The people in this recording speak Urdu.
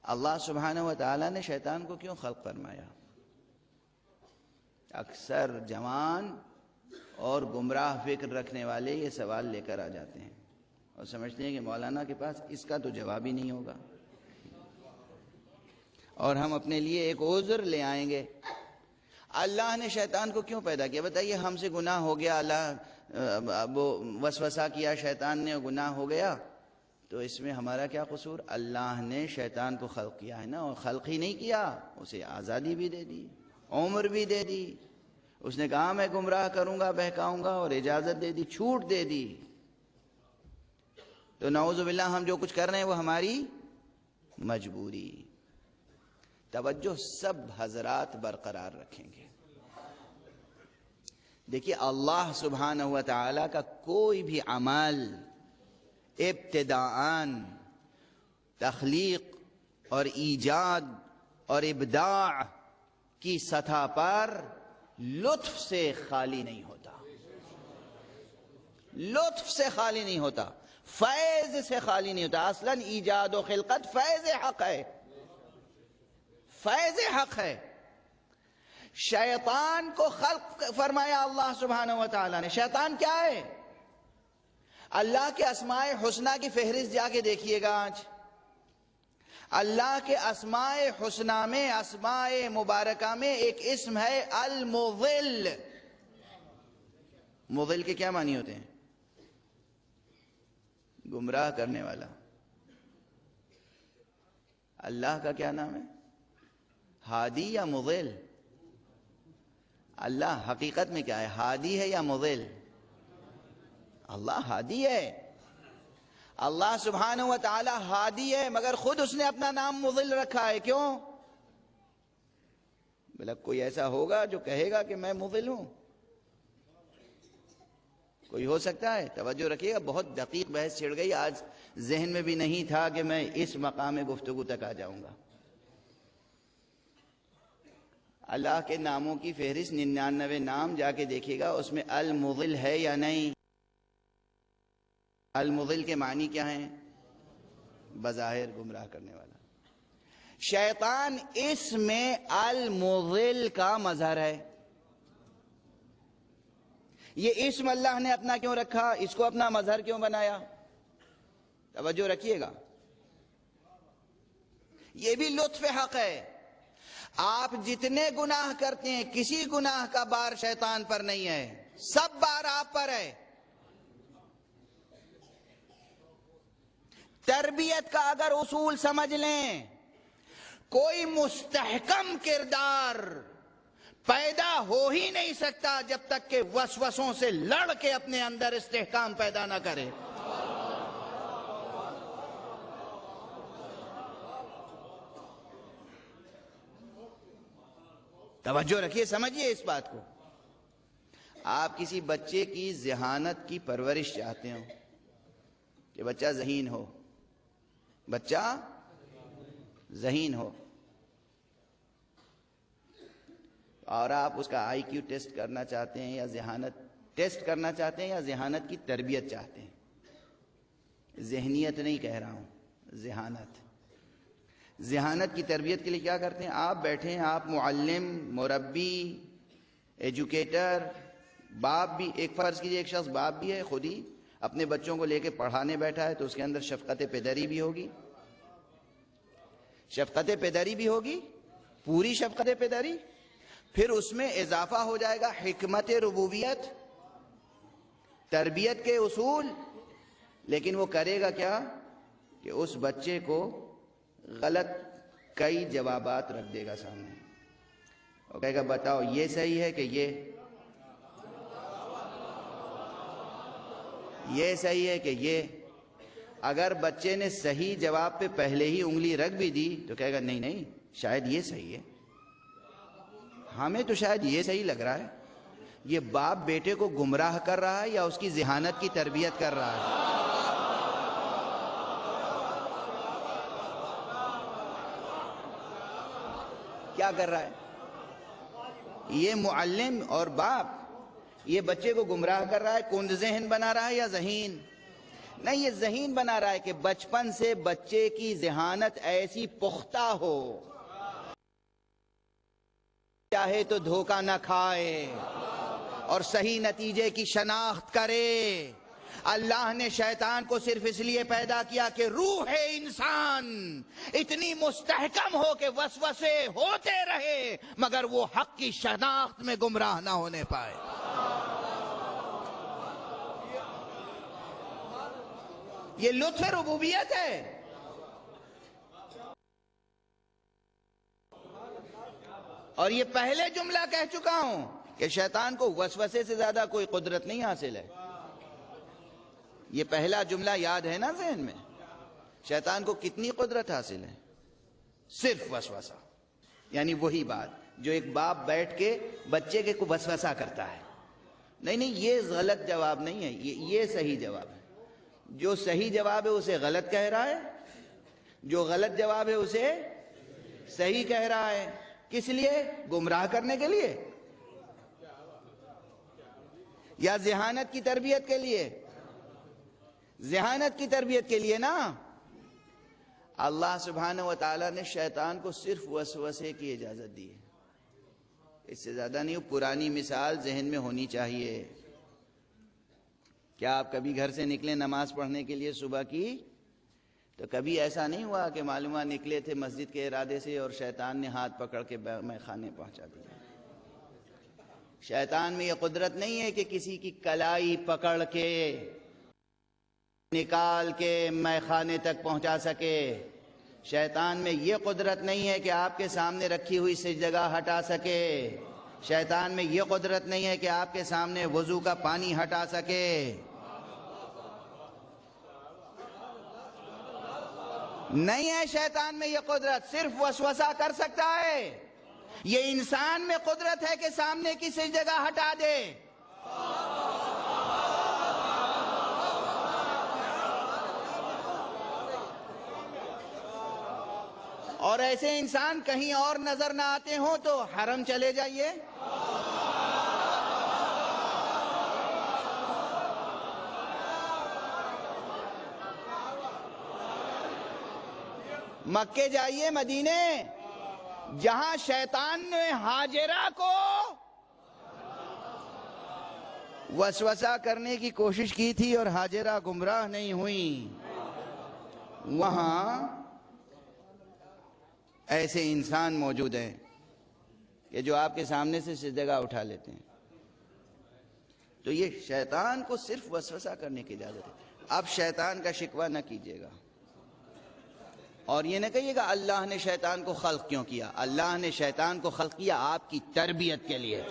اللہ سبحانہ و تعالیٰ نے شیطان کو کیوں خلق فرمایا؟ اکثر جوان اور گمراہ فکر رکھنے والے یہ سوال لے کر آ جاتے ہیں اور سمجھتے ہیں کہ مولانا کے پاس اس کا تو جواب ہی نہیں ہوگا، اور ہم اپنے لیے ایک عذر لے آئیں گے۔ اللہ نے شیطان کو کیوں پیدا کیا؟ بتائیے، ہم سے گناہ ہو گیا، اللہ وہ وسوسہ کیا شیطان نے، گناہ ہو گیا، تو اس میں ہمارا کیا قصور؟ اللہ نے شیطان کو خلق کیا ہے نا، اور خلق ہی نہیں کیا، اسے آزادی بھی دے دی، عمر بھی دے دی، اس نے کہا میں گمراہ کروں گا، بہکاؤں گا، اور اجازت دے دی، چھوٹ دے دی۔ تو نعوذ باللہ ہم جو کچھ کر رہے ہیں وہ ہماری مجبوری۔ توجہ سب حضرات برقرار رکھیں گے۔ دیکھیے، اللہ سبحانہ و تعالی کا کوئی بھی عمل ابتداءً تخلیق اور ایجاد اور ابداع کی سطح پر لطف سے خالی نہیں ہوتا، لطف سے خالی نہیں ہوتا، فیض سے خالی نہیں ہوتا۔ اصلاً ایجاد و خلقت فیض حق ہے، فیض حق ہے۔ شیطان کو خلق فرمایا اللہ سبحانہ و تعالیٰ نے۔ شیطان کیا ہے؟ اللہ کے اسماء حسنہ کی فہرست جا کے دیکھیے گا آج۔ اللہ کے اسماء حسنہ میں، اسماء مبارکہ میں ایک اسم ہے المضل۔ مضل کے کیا معنی ہوتے ہیں؟ گمراہ کرنے والا۔ اللہ کا کیا نام ہے؟ ہادی یا مضل؟ اللہ حقیقت میں کیا ہے؟ ہادی ہے یا مضل؟ اللہ ہادی ہے۔ اللہ سبحانہ و تعالی ہادی ہے، مگر خود اس نے اپنا نام مضل رکھا ہے۔ کیوں؟ بھلا کوئی ایسا ہوگا جو کہے گا کہ میں مضل ہوں؟ کوئی ہو سکتا ہے؟ توجہ رکھیے گا، بہت دقیق بحث چھڑ گئی آج، ذہن میں بھی نہیں تھا کہ میں اس مقام گفتگو تک آ جاؤں گا۔ اللہ کے ناموں کی فہرست 99 نام جا کے دیکھیے گا، اس میں المضل ہے یا نہیں؟ المضل کے معنی کیا ہیں؟ بظاہر گمراہ کرنے والا۔ شیطان اس میں المضل کا مظہر ہے۔ یہ اسم اللہ نے اپنا کیوں رکھا؟ اس کو اپنا مظہر کیوں بنایا؟ توجہ رکھیے گا، یہ بھی لطف حق ہے۔ آپ جتنے گناہ کرتے ہیں، کسی گناہ کا بار شیطان پر نہیں ہے، سب بار آپ پر ہے۔ تربیت کا اگر اصول سمجھ لیں، کوئی مستحکم کردار پیدا ہو ہی نہیں سکتا جب تک کہ وسوسوں سے لڑ کے اپنے اندر استحکام پیدا نہ کرے۔ توجہ رکھیے، سمجھیے اس بات کو۔ آپ کسی بچے کی ذہانت کی پرورش چاہتے ہو کہ بچہ ذہین ہو، بچہ ذہین ہو، اور آپ اس کا آئی کیو ٹیسٹ کرنا چاہتے ہیں یا ذہانت ٹیسٹ کرنا چاہتے ہیں یا ذہانت کی تربیت چاہتے ہیں۔ ذہنیت نہیں کہہ رہا ہوں، ذہانت۔ ذہانت کی تربیت کے لیے کیا کرتے ہیں؟ آپ بیٹھے ہیں، آپ معلم، مربی، ایجوکیٹر، باپ بھی، ایک فرض کیجئے ایک شخص باپ بھی ہے، خود ہی اپنے بچوں کو لے کے پڑھانے بیٹھا ہے، تو اس کے اندر شفقت پدری بھی ہوگی، شفقت پدری بھی ہوگی، پوری شفقت پدری۔ پھر اس میں اضافہ ہو جائے گا حکمت ربوبیت، تربیت کے اصول۔ لیکن وہ کرے گا کیا؟ کہ اس بچے کو غلط کئی جوابات رکھ دے گا سامنے، اور کہے گا بتاؤ یہ صحیح ہے کہ یہ صحیح ہے کہ یہ۔ اگر بچے نے صحیح جواب پہ پہلے ہی انگلی رکھ بھی دی تو کہے گا نہیں نہیں، شاید یہ صحیح ہے، ہمیں تو شاید یہ صحیح لگ رہا ہے۔ یہ باپ بیٹے کو گمراہ کر رہا ہے یا اس کی ذہانت کی تربیت کر رہا ہے؟ کیا کر رہا ہے؟ یہ معلم اور باپ یہ بچے کو گمراہ کر رہا ہے، کند ذہن بنا رہا ہے یا ذہین؟ نہیں، یہ ذہین بنا رہا ہے کہ بچپن سے بچے کی ذہانت ایسی پختہ ہو، چاہے تو دھوکہ نہ کھائے اور صحیح نتیجے کی شناخت کرے۔ اللہ نے شیطان کو صرف اس لیے پیدا کیا کہ روح انسان اتنی مستحکم ہو کہ وسوسے ہوتے رہے مگر وہ حق کی شناخت میں گمراہ نہ ہونے پائے۔ یہ لطف ربوبیت ہے۔ اور یہ پہلے جملہ کہہ چکا ہوں کہ شیطان کو وسوسے سے زیادہ کوئی قدرت نہیں حاصل ہے۔ یہ پہلا جملہ یاد ہے نا ذہن میں؟ شیطان کو کتنی قدرت حاصل ہے؟ صرف وسوسہ، یعنی وہی بات جو ایک باپ بیٹھ کے بچے کے کو وسوسہ کرتا ہے۔ نہیں، یہ غلط جواب نہیں ہے، یہ صحیح جواب ہے۔ جو صحیح جواب ہے اسے غلط کہہ رہا ہے، جو غلط جواب ہے اسے صحیح کہہ رہا ہے۔ کس لیے؟ گمراہ کرنے کے لیے یا ذہانت کی تربیت کے لیے؟ ذہانت کی تربیت کے لیے نا۔ اللہ سبحانہ و تعالیٰ نے شیطان کو صرف وسوسے کی اجازت دی ہے، اس سے زیادہ نہیں۔ پرانی مثال ذہن میں ہونی چاہیے۔ کیا آپ کبھی گھر سے نکلے نماز پڑھنے کے لیے صبح کی، تو کبھی ایسا نہیں ہوا کہ معلومہ نکلے تھے مسجد کے ارادے سے اور شیطان نے ہاتھ پکڑ کے میں خانے پہنچا دیا؟ شیطان میں یہ قدرت نہیں ہے کہ کسی کی کلائی پکڑ کے نکال کے میں خانے تک پہنچا سکے۔ شیطان میں یہ قدرت نہیں ہے کہ آپ کے سامنے رکھی ہوئی سجدہ ہٹا سکے۔ شیطان میں یہ قدرت نہیں ہے کہ آپ کے سامنے وضو کا پانی ہٹا سکے۔ نہیں ہے شیطان میں یہ قدرت، صرف وسوسہ کر سکتا ہے۔ یہ انسان میں قدرت ہے کہ سامنے کی سجدہ ہٹا دے۔ اور ایسے انسان کہیں اور نظر نہ آتے ہوں تو حرم چلے جائیے، مکے جائیے، مدینے، جہاں شیطان نے ہاجرہ کو وسوسہ کرنے کی کوشش کی تھی اور ہاجرہ گمراہ نہیں ہوئی، وہاں ایسے انسان موجود ہیں کہ جو آپ کے سامنے سے سجدہ اٹھا لیتے ہیں۔ تو یہ شیطان کو صرف وسوسہ کرنے کی اجازت ہے۔ اب شیطان کا شکوہ نہ کیجیے گا اور یہ نہ کہیے گا اللہ نے شیطان کو خلق کیوں کیا۔ اللہ نے شیطان کو خلق کیا آپ کی تربیت کے لیے۔